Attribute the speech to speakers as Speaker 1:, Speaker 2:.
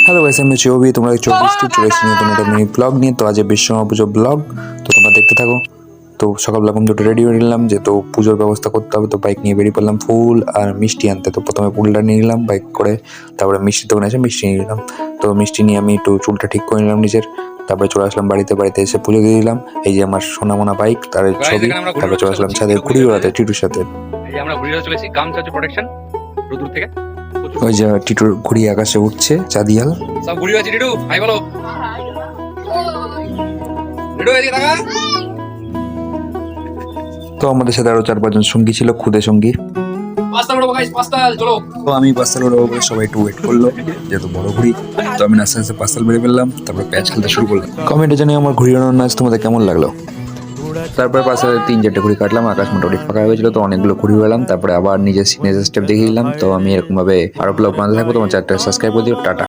Speaker 1: Hello guys, আমি চৌবি, তোমরা 24 চলে এসেছি নতুন একটা মিনি ব্লগ নিয়ে। তো আজ বিশ্বকর্মা পুজো ব্লগ, তো তোমরা দেখতে থাকো। তো সকালবেলা ঘুম দুটো রেডি হয়ে নিলাম, যেহেতু পুজোর ব্যবস্থা করতে হবে। তো বাইক নিয়ে বেরিয়ে পড়লাম ফুল আর মিষ্টি আনতে। তো প্রথমে ফুলটা নিয়ে নিলাম বাইক করে, তারপরে মিষ্টির দোকানে এসে মিষ্টি নিয়ে নিলাম। তো মিষ্টি নিয়ে আমি একটু চুলটা ঠিক করে নিলাম নিজের, তারপরে চলে আসলাম বাড়িতে এসে পুজো দিয়ে দিলাম। এই যে আমার সোনামোনা বাইক, তার ছবি। তারপরে চলে আসলাম ছাদে ঘুড়ি ওড়াতে টিটুর সাথে।
Speaker 2: এই যে আমরা ঘুরে চলেছি গামছা হচ্ছে প্রোটেকশন রোদুর থেকে।
Speaker 1: ওই যে টিটুর ঘুড়ি আকাশে উঠছে চাঁদিয়াল।
Speaker 2: সব ঘুরে আছে টিটু, হাই বলো টিটু, এদিকে তাকা।
Speaker 1: তো আমাদের সাথে আরো 4-5 জন সঙ্গী ছিল, খুদে সঙ্গী।
Speaker 2: পাঁচটা উঠবো গাইস, পাঁচটা চলো।
Speaker 1: তো আমি পাস্তাল উড়াবো বলে সবাই একটু ওয়েট করলো, যেহেতু বড় ঘুড়ি। তো আমি আস্তে আস্তে পাস্তাল বেড়ে ফেললাম, তারপর প্যাচ খেলতে শুরু করলাম। কমেন্টে জানিয়ে আমার ঘুড়ি ওড়ানোর নাচ তোমাদের কেমন লাগলো। তারপরে পাশে 3-4টে ঘুড়ি কাটলাম, আকাশ মোটামুটি ফাঁকা হয়েছিল, তো অনেকগুলো ঘুড়ি উড়ালাম। তারপরে আবার নিজের সিগনেচার স্টেপ দেখিয়ে দিলাম। তো আমি এরকম ভাবে আরো ব্লগ বানাতে থাকবো। তোমার 4টা সাবস্ক্রাইব করে দিও। টাটা।